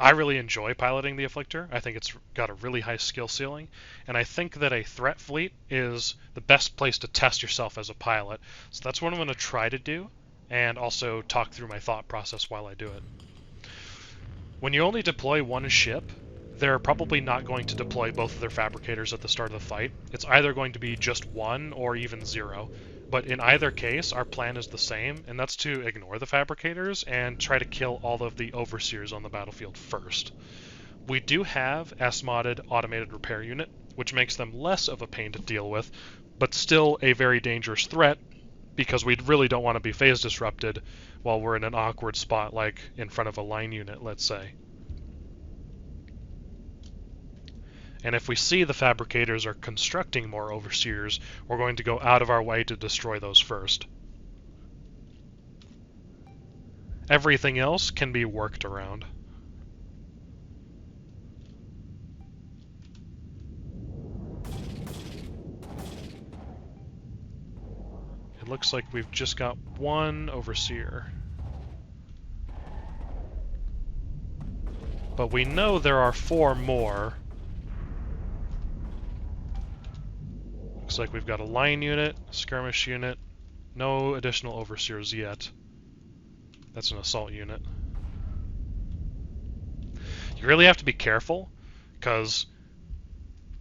I really enjoy piloting the Afflictor. I think it's got a really high skill ceiling, and I think that a threat fleet is the best place to test yourself as a pilot. So that's what I'm going to try to do, and also talk through my thought process while I do it. When you only deploy one ship, they're probably not going to deploy both of their fabricators at the start of the fight. It's either going to be just one or even zero. But in either case, our plan is the same, and that's to ignore the fabricators and try to kill all of the overseers on the battlefield first. We do have S-modded automated repair unit, which makes them less of a pain to deal with, but still a very dangerous threat, because we really don't want to be phase disrupted while we're in an awkward spot like in front of a line unit, let's say. And if we see the fabricators are constructing more overseers, we're going to go out of our way to destroy those first. Everything else can be worked around. It looks like we've just got one overseer. But we know there are 4 more. Looks like we've got a line unit, skirmish unit, no additional overseers yet. That's an assault unit. You really have to be careful, because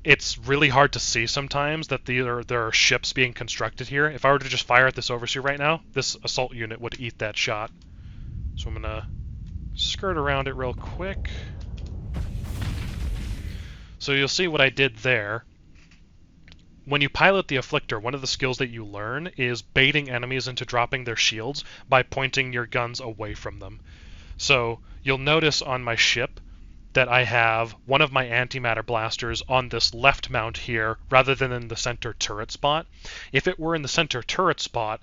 it's really hard to see sometimes that there are ships being constructed here. If I were to just fire at this overseer right now, this assault unit would eat that shot. So I'm going to skirt around it real quick. So you'll see what I did there. When you pilot the Afflictor, one of the skills that you learn is baiting enemies into dropping their shields by pointing your guns away from them. So you'll notice on my ship that I have one of my antimatter blasters on this left mount here rather than in the center turret spot. If it were in the center turret spot,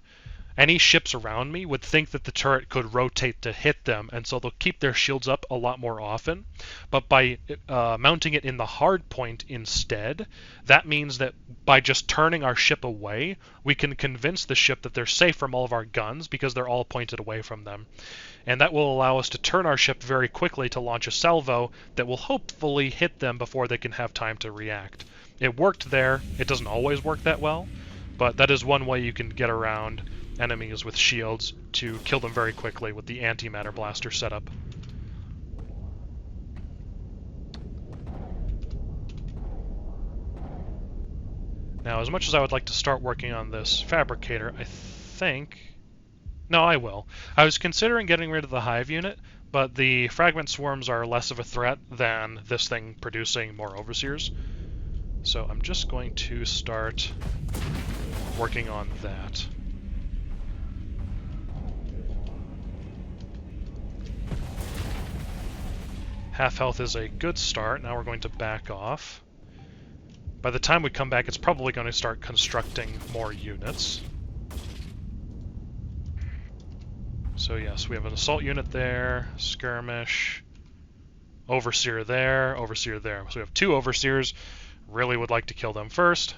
any ships around me would think that the turret could rotate to hit them, and so they'll keep their shields up a lot more often. But by mounting it in the hard point instead, that means that by just turning our ship away, we can convince the ship that they're safe from all of our guns because they're all pointed away from them. And that will allow us to turn our ship very quickly to launch a salvo that will hopefully hit them before they can have time to react. It worked there. It doesn't always work that well, but that is one way you can get around enemies with shields to kill them very quickly with the antimatter blaster setup. Now, as much as I would like to start working on this fabricator, I think... No, I will. I was considering getting rid of the hive unit, but the fragment swarms are less of a threat than this thing producing more overseers. So I'm just going to start working on that. Half health is a good start. Now we're going to back off. By the time we come back, it's probably going to start constructing more units. So yes, we have an assault unit there, skirmish, overseer there, overseer there. So we have 2 overseers. Really would like to kill them first.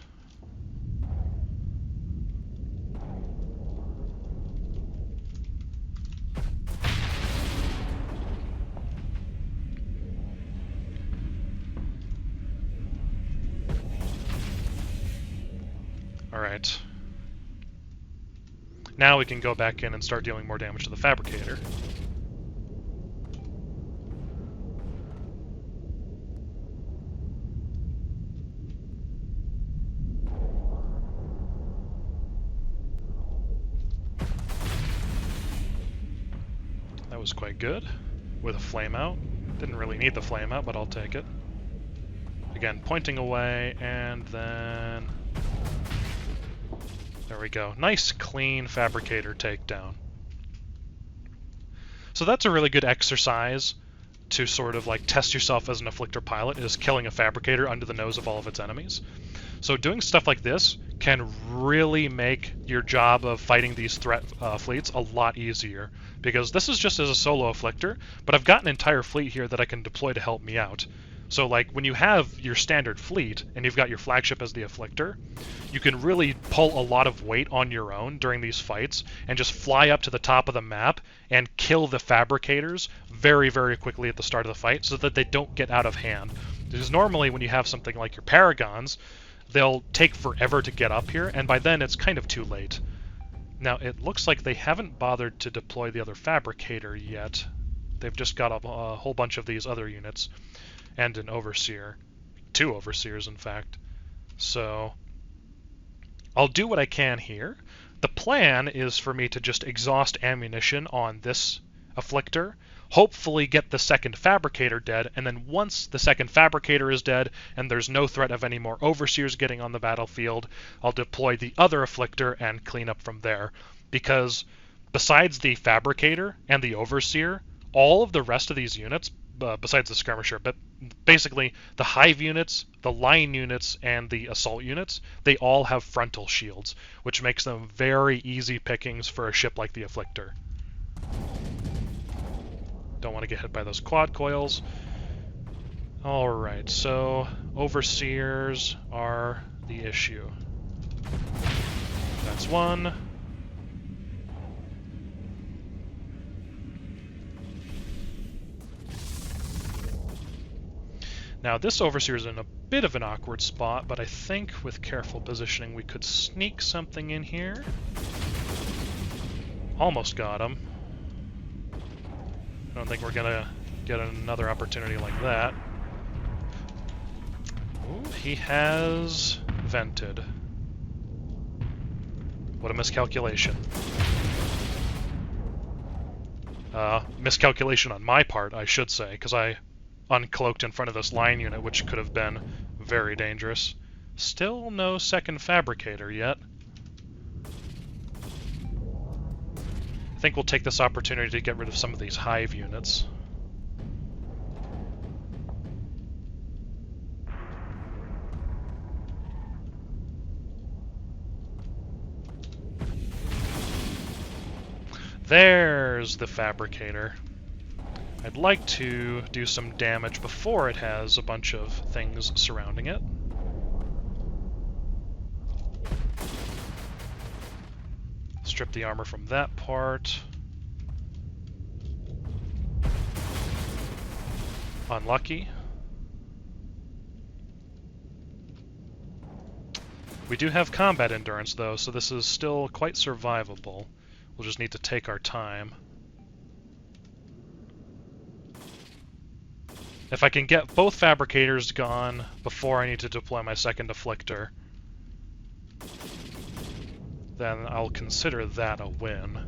Alright. Now we can go back in and start dealing more damage to the fabricator. That was quite good. With a flame out. Didn't really need the flame out, but I'll take it. Again, pointing away, and then... There we go. Nice, clean fabricator takedown. So that's a really good exercise to sort of like test yourself as an Afflictor pilot, is killing a fabricator under the nose of all of its enemies. So doing stuff like this can really make your job of fighting these threat fleets a lot easier, because this is just as a solo Afflictor, but I've got an entire fleet here that I can deploy to help me out. So like when you have your standard fleet and you've got your flagship as the Afflictor, you can really pull a lot of weight on your own during these fights and just fly up to the top of the map and kill the fabricators very, very quickly at the start of the fight so that they don't get out of hand. Because normally when you have something like your Paragons, they'll take forever to get up here, and by then it's kind of too late. Now it looks like they haven't bothered to deploy the other fabricator yet. They've just got a whole bunch of these other units and an overseer. 2 overseers, in fact. So I'll do what I can here. The plan is for me to just exhaust ammunition on this Afflictor, hopefully get the second fabricator dead, and then once the second fabricator is dead and there's no threat of any more overseers getting on the battlefield, I'll deploy the other Afflictor and clean up from there. Because besides the fabricator and the overseer, all of the rest of these units, besides the skirmisher, but basically the hive units, the line units, and the assault units, they all have frontal shields, which makes them very easy pickings for a ship like the Afflictor. Don't want to get hit by those quad coils. Alright, so overseers are the issue. That's one. Now this overseer is in a bit of an awkward spot, but I think with careful positioning we could sneak something in here. Almost got him. I don't think we're gonna get another opportunity like that. Ooh, he has vented. What a miscalculation. Miscalculation on my part, I should say, because I uncloaked in front of this line unit, which could have been very dangerous. Still no second fabricator yet. I think we'll take this opportunity to get rid of some of these hive units. There's the fabricator. I'd like to do some damage before it has a bunch of things surrounding it. Strip the armor from that part. Unlucky. We do have combat endurance though, so this is still quite survivable. We'll just need to take our time. If I can get both fabricators gone before I need to deploy my second Afflictor, then I'll consider that a win.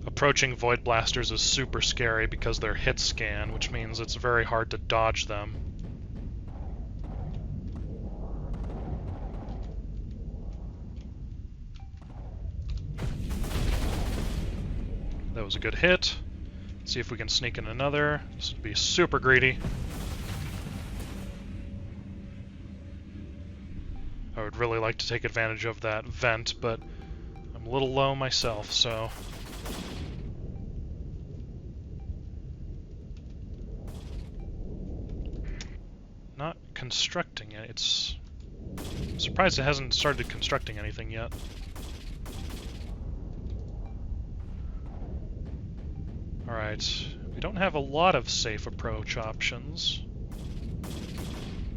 Approaching Void Blasters is super scary because they're hit scan, which means it's very hard to dodge them. That was a good hit. Let's see if we can sneak in another. This would be super greedy. I would really like to take advantage of that vent, but I'm a little low myself, so... Not constructing it. I'm surprised it hasn't started constructing anything yet. Alright, we don't have a lot of safe approach options.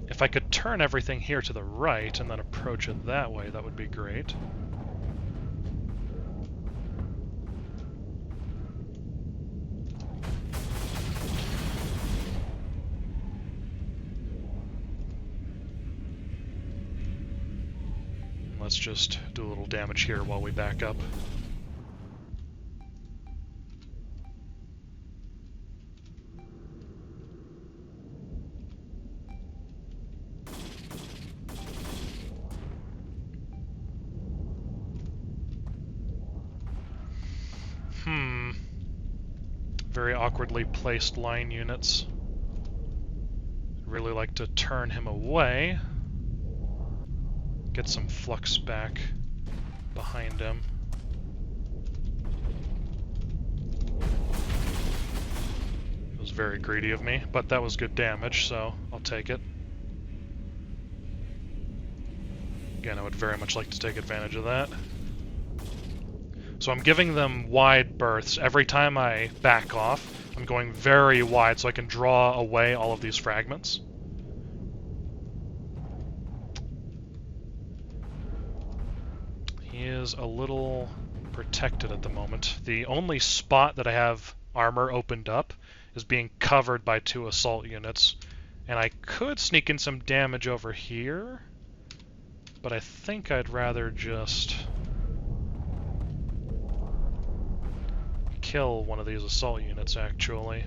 If I could turn everything here to the right and then approach it that way, that would be great. Let's just do a little damage here while we back up. Very awkwardly placed line units. I'd really like to turn him away. Get some flux back behind him. very greedy of me, but that was good damage, so I'll take it. Again, I would very much like to take advantage of that. So I'm giving them wide berths. Every time I back off, I'm going very wide so I can draw away all of these fragments. He is a little protected at the moment. The only spot that I have armor opened up is being covered by 2 assault units. And I could sneak in some damage over here, but I think I'd rather just kill one of these assault units, actually.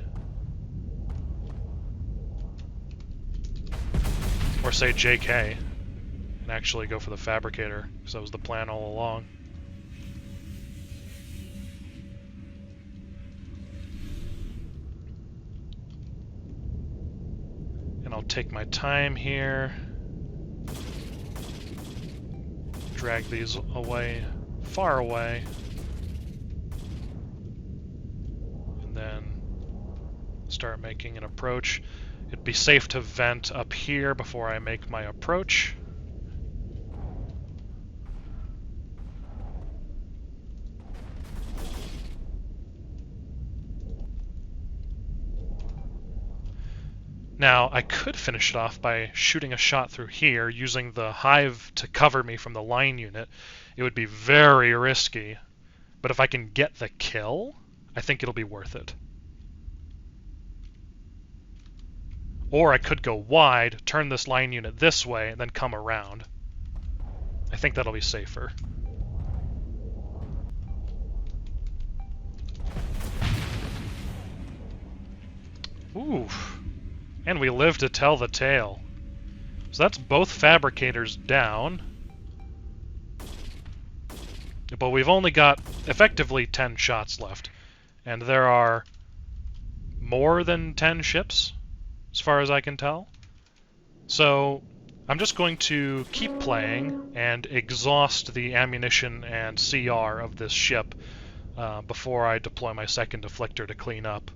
Or say JK, and actually go for the fabricator, because that was the plan all along. And I'll take my time here. Drag these away, far away. And then start making an approach. It'd be safe to vent up here before I make my approach. Now, I could finish it off by shooting a shot through here, using the hive to cover me from the line unit. It would be very risky, but if I can get the kill, I think it'll be worth it. Or I could go wide, turn this line unit this way, and then come around. I think that'll be safer. Ooh. And we live to tell the tale. So that's both fabricators down. But we've only got effectively 10 shots left. And there are more than 10 ships, as far as I can tell. So I'm just going to keep playing and exhaust the ammunition and CR of this ship before I deploy my second Afflictor to clean up.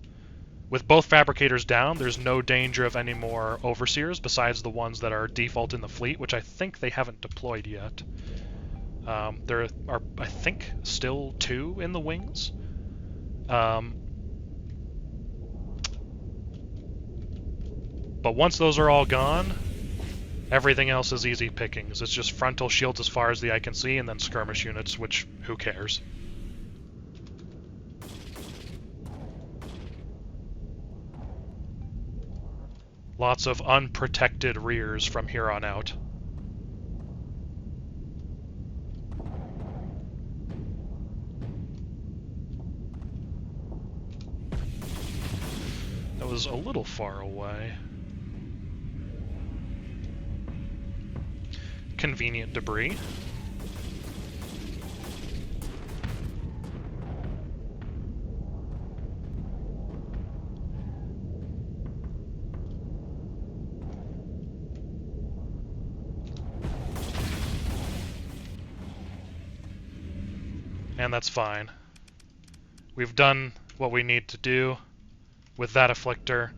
With both fabricators down, there's no danger of any more overseers besides the ones that are default in the fleet, which I think they haven't deployed yet. There are, I think, still 2 in the wings. But once those are all gone, everything else is easy pickings. It's just frontal shields as far as the eye can see, and then skirmish units, which, who cares? Lots of unprotected rears from here on out. That was a little far away. Convenient debris. And that's fine. We've done what we need to do with that Afflictor,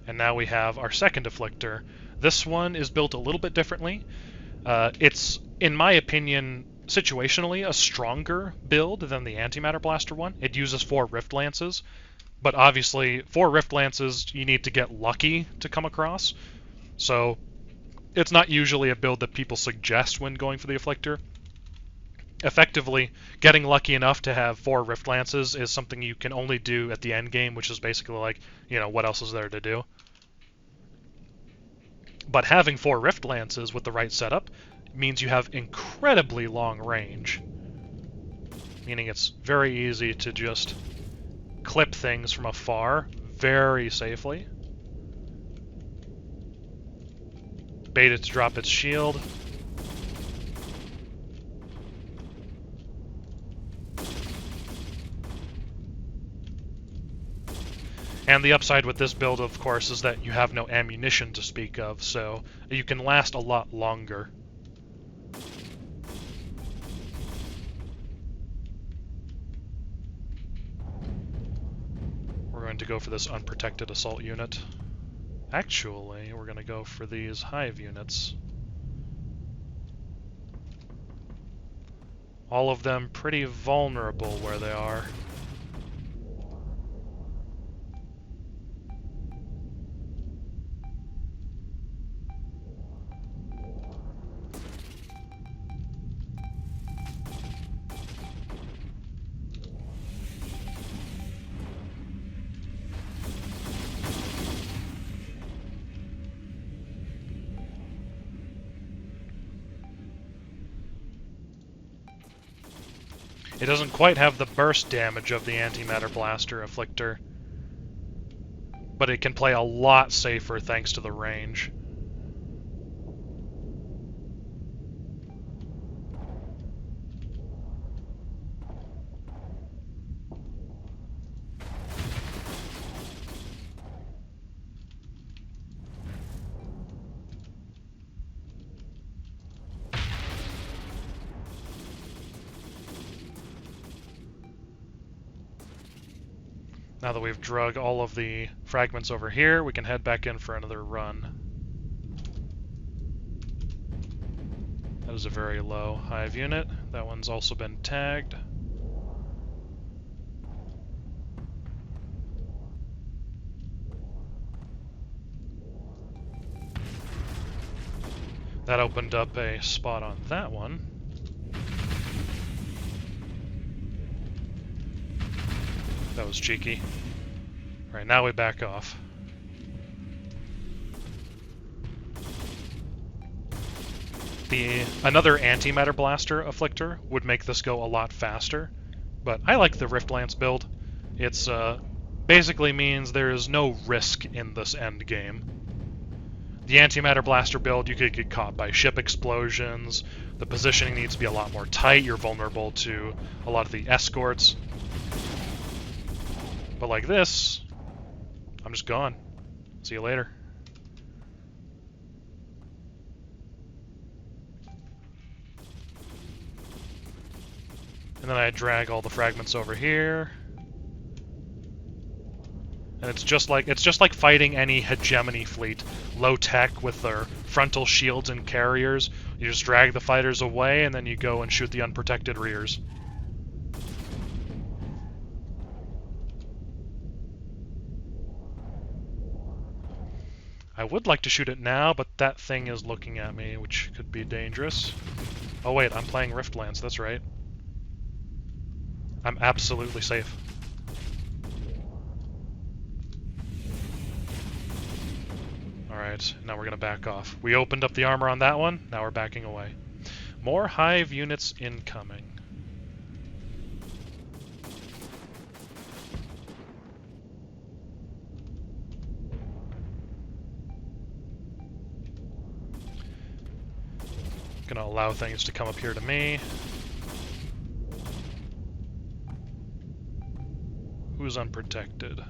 and now we have our second Afflictor. This one is built a little bit differently. It's, in my opinion, situationally a stronger build than the Antimatter Blaster one. It uses 4 Rift Lances, but obviously 4 Rift Lances you need to get lucky to come across. So it's not usually a build that people suggest when going for the Afflictor. Effectively, getting lucky enough to have 4 Rift Lances is something you can only do at the end game, which is basically like, you know, what else is there to do? But having 4 Rift Lances with the right setup means you have incredibly long range. Meaning it's very easy to just clip things from afar very safely. Bait it to drop its shield. And the upside with this build, of course, is that you have no ammunition to speak of, so you can last a lot longer. We're going to go for this unprotected assault unit. Actually, we're going to go for these hive units. All of them pretty vulnerable where they are. It doesn't quite have the burst damage of the Antimatter Blaster Afflictor, but it can play a lot safer thanks to the range. Now that we've drug all of the fragments over here, we can head back in for another run. That is a very low hive unit. That one's also been tagged. That opened up a spot on that one. That was cheeky. Alright, now we back off. Another Antimatter Blaster Afflictor would make this go a lot faster, but I like the Rift Lance build. It's basically means there is no risk in this end game. The Antimatter Blaster build, you could get caught by ship explosions, the positioning needs to be a lot more tight, you're vulnerable to a lot of the escorts. But like this, I'm just gone. See you later. And then I drag all the fragments over here. And it's just like fighting any hegemony fleet, low tech with their frontal shields and carriers. You just drag the fighters away and then you go and shoot the unprotected rears. I would like to shoot it now, but that thing is looking at me, which could be dangerous. Oh wait, I'm playing Rift Lance, that's right. I'm absolutely safe. Alright, now we're gonna back off. We opened up the armor on that one, now we're backing away. More hive units incoming. Gonna allow things to come up here to me. Who's unprotected?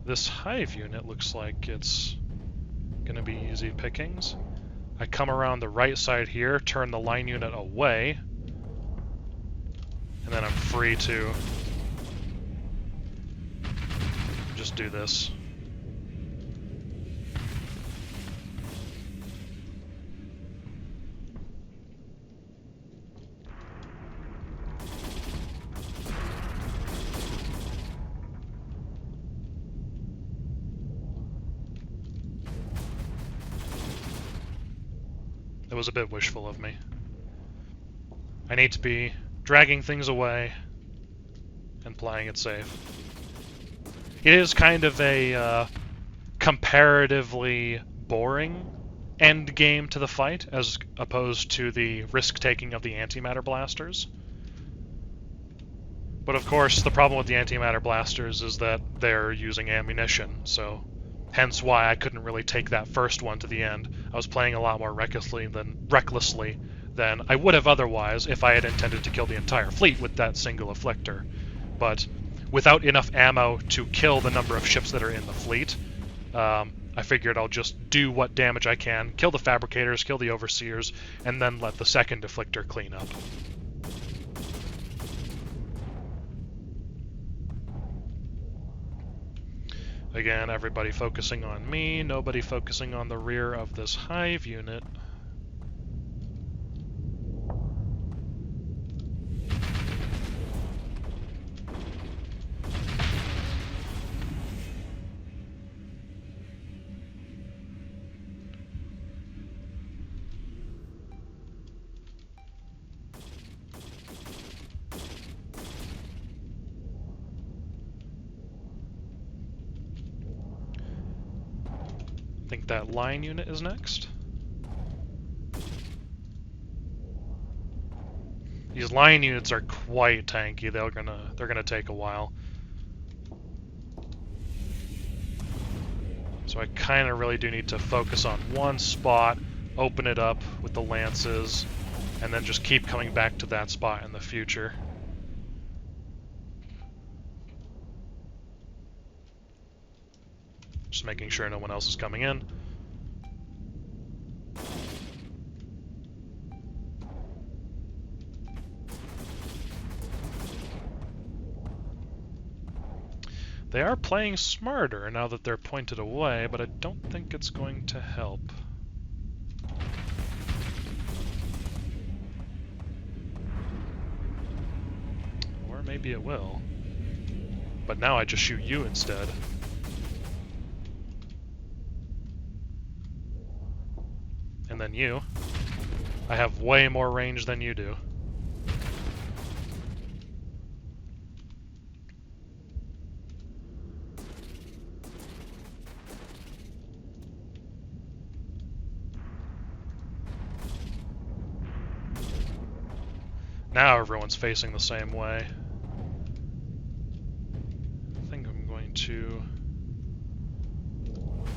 This hive unit looks like it's gonna be easy pickings. I come around the right side here, turn the line unit away, and then I'm free to just do this. It was a bit wishful of me. I need to be dragging things away and playing it safe. It is kind of a comparatively boring end game to the fight as opposed to the risk-taking of the antimatter blasters. But of course, the problem with the antimatter blasters is that they're using ammunition, so hence why I couldn't really take that first one to the end. I was playing a lot more recklessly than I would have otherwise if I had intended to kill the entire fleet with that single Afflictor. But without enough ammo to kill the number of ships that are in the fleet, I figured I'll just do what damage I can, kill the fabricators, kill the overseers, and then let the second Afflictor clean up. Again, everybody focusing on me, nobody focusing on the rear of this hive unit. I think that line unit is next. These line units are quite tanky. They're gonna take a while. So I kind of really do need to focus on one spot, open it up with the lances, and then just keep coming back to that spot in the future. Just making sure no one else is coming in. They are playing smarter now that they're pointed away, but I don't think it's going to help. Or maybe it will. But now I just shoot you instead. And then you. I have way more range than you do. Now everyone's facing the same way. I think I'm going to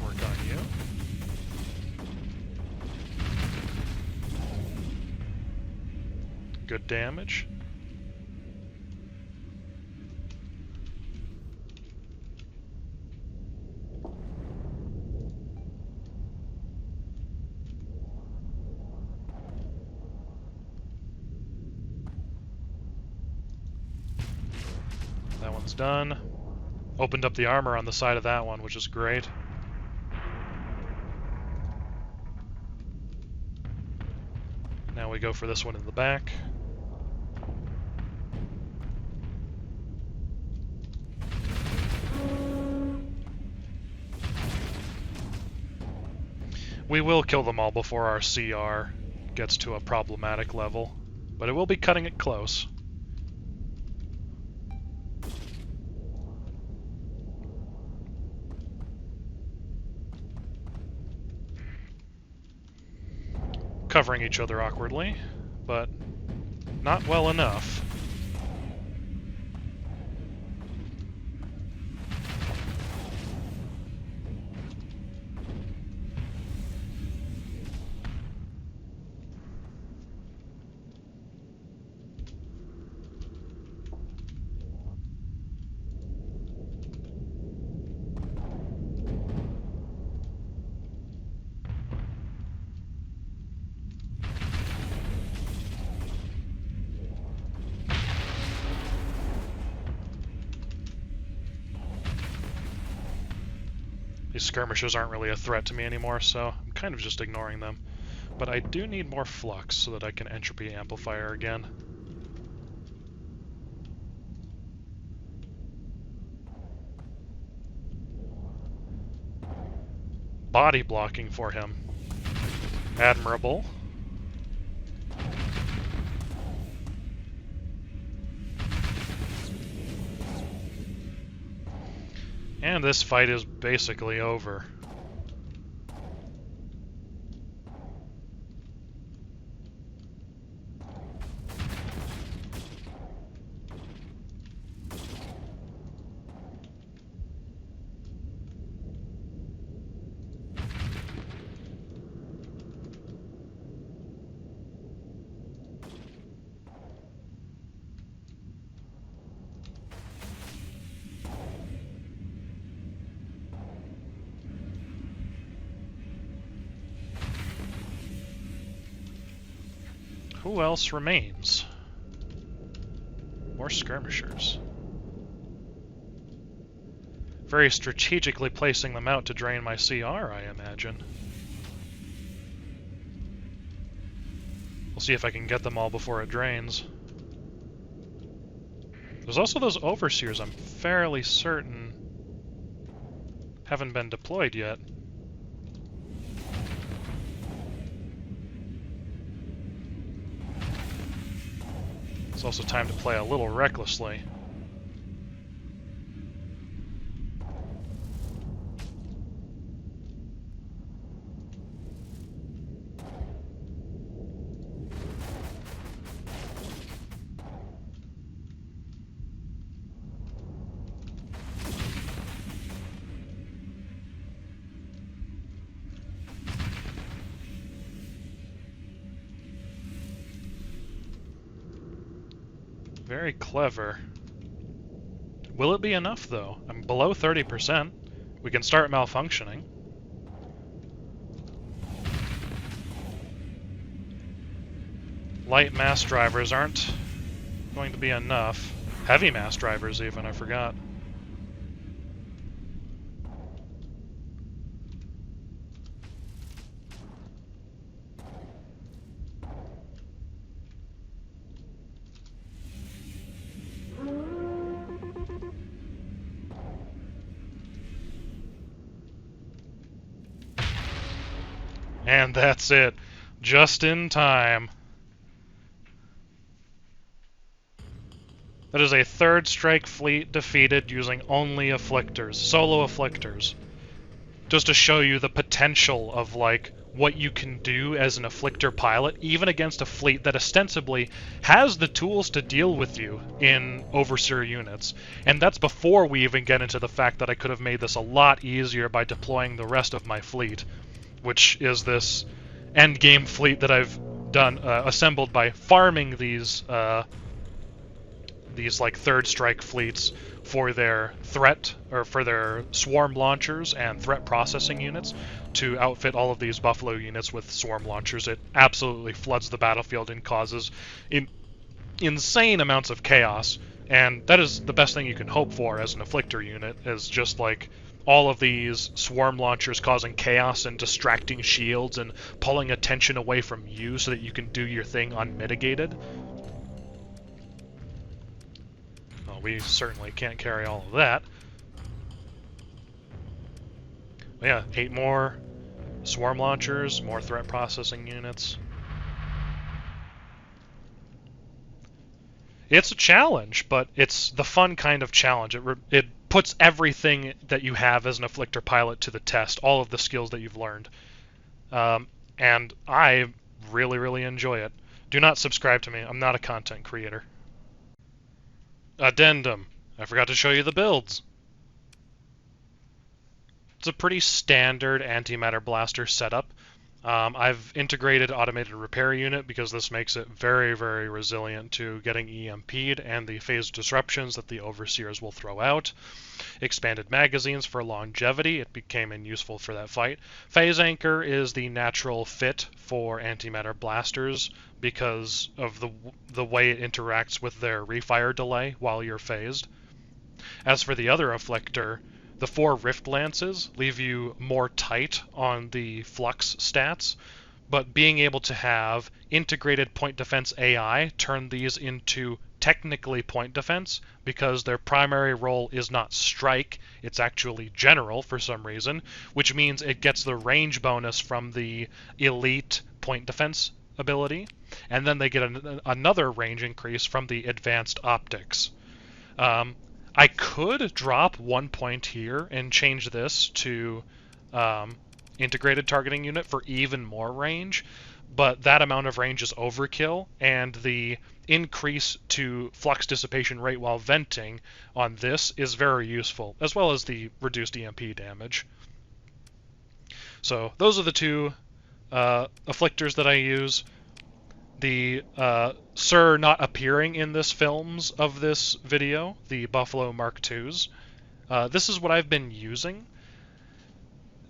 work on you. Good damage. That one's done. Opened up the armor on the side of that one, which is great. Now we go for this one in the back. We will kill them all before our CR gets to a problematic level, but it will be cutting it close. Covering each other awkwardly, but not well enough. These skirmishers aren't really a threat to me anymore, so I'm kind of just ignoring them. But I do need more flux so that I can entropy amplifier again. Body blocking for him. Admirable. And this fight is basically over. Who else remains? More skirmishers. Very strategically placing them out to drain my CR, I imagine. We'll see if I can get them all before it drains. There's also those Overseers I'm fairly certain haven't been deployed yet. It's also time to play a little recklessly. Very clever. Will it be enough, though? I'm below 30%. We can start malfunctioning. Light mass drivers aren't going to be enough. Heavy mass drivers, even, I forgot. And that's it. Just in time. That is a third strike fleet defeated using only Afflictors. Solo Afflictors. Just to show you the potential of, like, what you can do as an Afflictor pilot, even against a fleet that ostensibly has the tools to deal with you in Overseer units. And that's before we even get into the fact that I could have made this a lot easier by deploying the rest of my fleet, which is this endgame fleet that I've done, assembled by farming these like third strike fleets for their threat, or for their swarm launchers and threat processing units, to outfit all of these Buffalo units with swarm launchers. It absolutely floods the battlefield and causes insane amounts of chaos, and that is the best thing you can hope for as an Afflictor unit, is just like all of these swarm launchers causing chaos and distracting shields and pulling attention away from you so that you can do your thing unmitigated. Well, we certainly can't carry all of that. But yeah, 8 more swarm launchers, more threat processing units. It's a challenge, but it's the fun kind of challenge. It puts everything that you have as an Afflictor pilot to the test, all of the skills that you've learned. And I really, really enjoy it. Do not subscribe to me. I'm not a content creator. Addendum. I forgot to show you the builds. It's a pretty standard antimatter blaster setup. I've integrated automated repair unit because this makes it very, very resilient to getting EMP'd and the phase disruptions that the Overseers will throw out. Expanded magazines for longevity. It became useful for that fight. Phase anchor is the natural fit for antimatter blasters because of the way it interacts with their refire delay while you're phased. As for the other Afflictor, the 4 Rift Lances leave you more tight on the flux stats, but being able to have integrated point defense AI turn these into technically point defense, because their primary role is not strike, it's actually general for some reason, which means it gets the range bonus from the elite point defense ability, and then they get another range increase from the advanced optics. I could drop 1 point here and change this to integrated targeting unit for even more range, but that amount of range is overkill, and the increase to flux dissipation rate while venting on this is very useful, as well as the reduced EMP damage. So those are the 2 Afflictors that I use. The Sir not appearing in this films of this video, the Buffalo Mark IIs. This is what I've been using.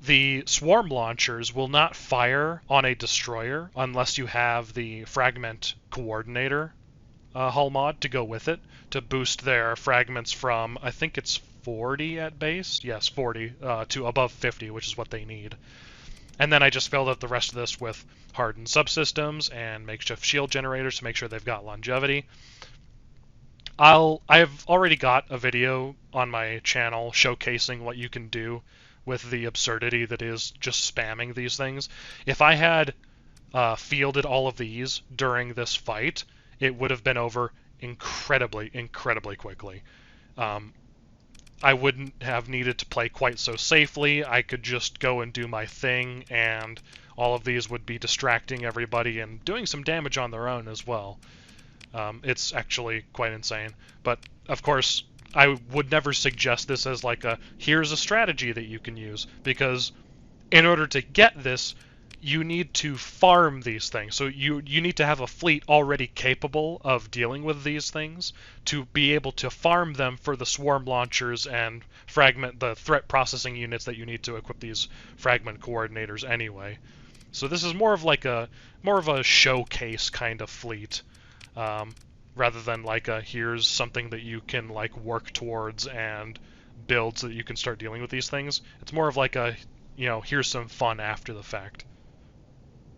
The swarm launchers will not fire on a destroyer unless you have the fragment coordinator hull mod to go with it, to boost their fragments from, I think it's 40 at base? Yes, 40 to above 50, which is what they need. And then I just filled out the rest of this with hardened subsystems and makeshift shield generators to make sure they've got longevity. I've already got a video on my channel showcasing what you can do with the absurdity that is just spamming these things. If I had fielded all of these during this fight, it would have been over incredibly, incredibly quickly. I wouldn't have needed to play quite so safely. I could just go and do my thing, and all of these would be distracting everybody and doing some damage on their own as well. It's actually quite insane. But, of course, I would never suggest this as like a, here's a strategy that you can use, because in order to get this, you need to farm these things. So you need to have a fleet already capable of dealing with these things to be able to farm them for the swarm launchers and fragment the threat processing units that you need to equip these fragment coordinators anyway. So this is more of a showcase kind of fleet, rather than like a here's something that you can like work towards and build so that you can start dealing with these things. It's more of like a, here's some fun after the fact.